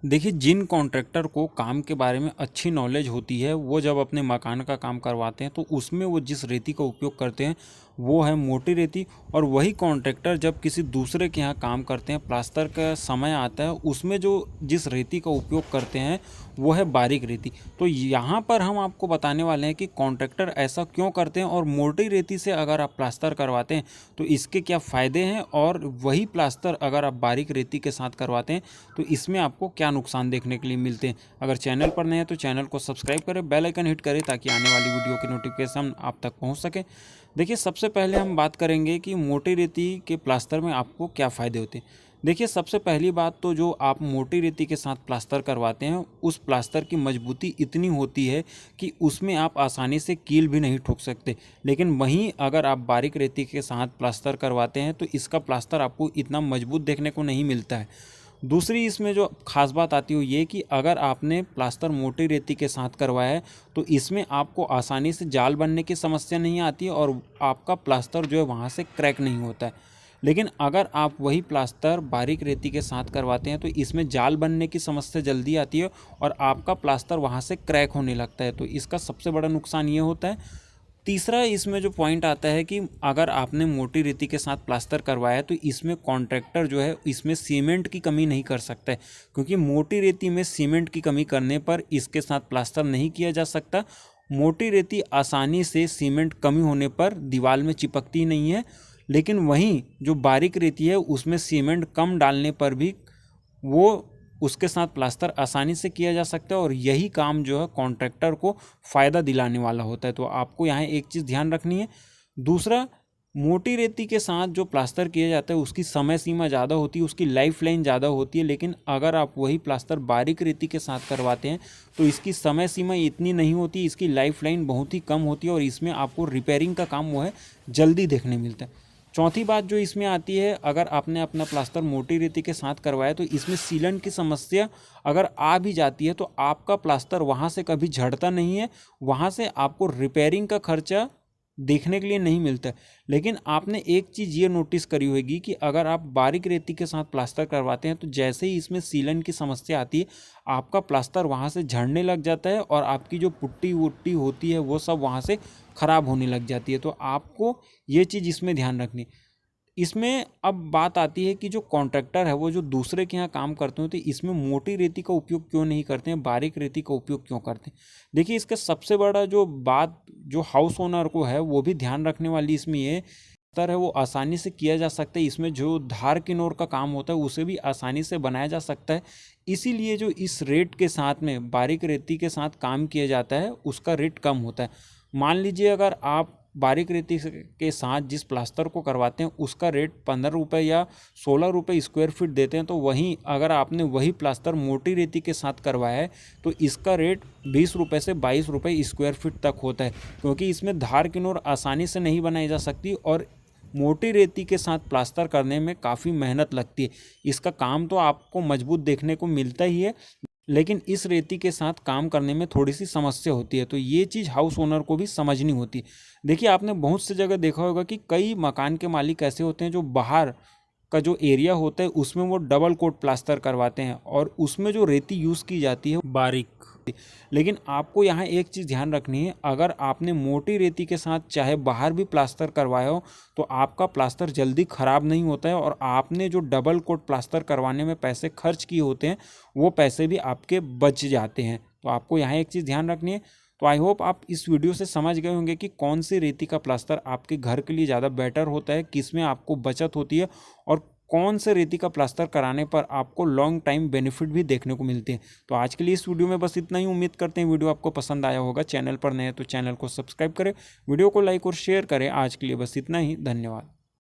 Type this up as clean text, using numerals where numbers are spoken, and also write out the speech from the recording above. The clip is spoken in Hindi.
देखिए, जिन कॉन्ट्रैक्टर को काम के बारे में अच्छी नॉलेज होती है, वो जब अपने मकान का काम करवाते हैं तो उसमें वो जिस रेती का उपयोग करते हैं वो है मोटी रेती। और वही कॉन्ट्रैक्टर जब किसी दूसरे के यहाँ काम करते हैं, प्लास्टर का समय आता है, उसमें जो जिस रेती का उपयोग करते हैं वो है बारीक रेती। तो यहाँ पर हम आपको बताने वाले हैं कि कॉन्ट्रैक्टर ऐसा क्यों करते हैं और मोटी रेती से अगर आप प्लास्टर करवाते हैं तो इसके क्या फ़ायदे हैं, और वही प्लास्टर अगर आप बारीक रेती के साथ करवाते हैं तो इसमें आपको क्या नुकसान देखने के लिए मिलते हैं। अगर चैनल पर नए हैं तो चैनल को सब्सक्राइब करें, बेल आइकन हिट करें ताकि आने वाली वीडियो की नोटिफिकेशन आप तक पहुंच सके। देखिए, सबसे पहले हम बात करेंगे कि मोटी रेती के प्लास्टर में आपको क्या फ़ायदे होते हैं। देखिए, सबसे पहली बात तो जो आप मोटी रेती के साथ प्लास्टर करवाते हैं उस प्लास्टर की मजबूती इतनी होती है कि उसमें आप आसानी से कील भी नहीं ठोक सकते। लेकिन वहीं अगर आप बारीक रेती के साथ प्लास्टर करवाते हैं तो इसका प्लास्टर आपको इतना मजबूत देखने को नहीं मिलता है। दूसरी इसमें जो ख़ास बात आती है ये कि अगर आपने प्लास्टर मोटी रेती के साथ करवाया है तो इसमें आपको आसानी से जाल बनने की समस्या नहीं आती है और आपका प्लास्टर जो है वहाँ से क्रैक नहीं होता है। लेकिन अगर आप वही प्लास्टर बारीक रेती के साथ करवाते हैं तो इसमें जाल बनने की समस्या जल्दी आती है और आपका प्लास्टर वहाँ से क्रैक होने लगता है। तो इसका सबसे बड़ा नुकसान ये होता है। तीसरा इसमें जो पॉइंट आता है कि अगर आपने मोटी रेती के साथ प्लास्टर करवाया है तो इसमें कॉन्ट्रैक्टर जो है इसमें सीमेंट की कमी नहीं कर सकता है, क्योंकि मोटी रेती में सीमेंट की कमी करने पर इसके साथ प्लास्टर नहीं किया जा सकता। मोटी रेती आसानी से सीमेंट कमी होने पर दीवार में चिपकती नहीं है, लेकिन वहीं जो बारीक रेती है उसमें सीमेंट कम डालने पर भी वो उसके साथ प्लास्टर आसानी से किया जा सकता है और यही काम जो है कॉन्ट्रैक्टर को फ़ायदा दिलाने वाला होता है। तो आपको यहाँ एक चीज़ ध्यान रखनी है। दूसरा, मोटी रेती के साथ जो प्लास्टर किया जाता है उसकी समय सीमा ज़्यादा होती है, उसकी लाइफ लाइन ज़्यादा होती है। लेकिन अगर आप वही प्लास्टर बारीक रेती के साथ करवाते हैं तो इसकी समय सीमा इतनी नहीं होती, इसकी लाइफ लाइन बहुत ही कम होती है और इसमें आपको रिपेयरिंग का काम वो है जल्दी देखने मिलता है। चौथी बात जो इसमें आती है, अगर आपने अपना प्लास्टर मोटी रेती के साथ करवाया तो इसमें सीलन की समस्या अगर आ भी जाती है तो आपका प्लास्टर वहाँ से कभी झड़ता नहीं है, वहाँ से आपको रिपेयरिंग का खर्चा देखने के लिए नहीं मिलता है। लेकिन आपने एक चीज़ ये नोटिस करी होगी कि अगर आप बारीक रेती के साथ प्लास्टर करवाते हैं तो जैसे ही इसमें सीलन की समस्या आती है आपका प्लास्टर वहाँ से झड़ने लग जाता है और आपकी जो पुट्टी वुट्टी होती है वो सब वहाँ से ख़राब होने लग जाती है। तो आपको ये चीज़ इसमें ध्यान रखनी। इसमें अब बात आती है कि जो कॉन्ट्रैक्टर है वो जो दूसरे के यहाँ काम करते हैं तो इसमें मोटी रेती का उपयोग क्यों नहीं करते हैं, बारीक रेती का उपयोग क्यों करते हैं। देखिए, इसका सबसे बड़ा जो बात जो हाउस ओनर को है वो भी ध्यान रखने वाली इसमें ये है वो आसानी से किया जा सकता है। इसमें जो धार किनोर का काम होता है उसे भी आसानी से बनाया जा सकता है। इसीलिए जो इस रेट के साथ में बारीक रेती के साथ काम किया जाता है उसका रेट कम होता है। मान लीजिए अगर आप बारीक रेती के साथ जिस प्लास्टर को करवाते हैं उसका रेट 15 रुपये या 16 रुपये स्क्वायर फीट देते हैं, तो वहीं अगर आपने वही प्लास्टर मोटी रेती के साथ करवाया है तो इसका रेट 20 रुपये से 22 रुपये स्क्वायर फीट तक होता है, क्योंकि इसमें धार किनोर आसानी से नहीं बनाई जा सकती और मोटी रेती के साथ प्लास्टर करने में काफ़ी मेहनत लगती है। इसका काम तो आपको मजबूत देखने को मिलता ही है, लेकिन इस रेती के साथ काम करने में थोड़ी सी समस्या होती है। तो ये चीज़ हाउस ओनर को भी समझनी होती है। देखिए, आपने बहुत सी जगह देखा होगा कि कई मकान के मालिक ऐसे होते हैं जो बाहर का जो एरिया होता है उसमें वो डबल कोट प्लास्टर करवाते हैं और उसमें जो रेती यूज़ की जाती है बारीक। लेकिन आपको यहाँ एक चीज़ ध्यान रखनी है, अगर आपने मोटी रेती के साथ चाहे बाहर भी प्लास्टर करवाया हो तो आपका प्लास्टर जल्दी ख़राब नहीं होता है और आपने जो डबल कोट प्लास्टर करवाने में पैसे खर्च किए होते हैं वो पैसे भी आपके बच जाते हैं। तो आपको यहाँ एक चीज़ ध्यान रखनी है। तो आई होप आप इस वीडियो से समझ गए होंगे कि कौन सी रेती का प्लास्टर आपके घर के लिए ज़्यादा बेटर होता है, किस में आपको बचत होती है और कौन से रेती का प्लास्टर कराने पर आपको लॉन्ग टाइम बेनिफिट भी देखने को मिलते हैं। तो आज के लिए इस वीडियो में बस इतना ही। उम्मीद करते हैं वीडियो आपको पसंद आया होगा। चैनल पर नए हैं तो चैनल को सब्सक्राइब करें, वीडियो को लाइक और शेयर करें। आज के लिए बस इतना ही। धन्यवाद।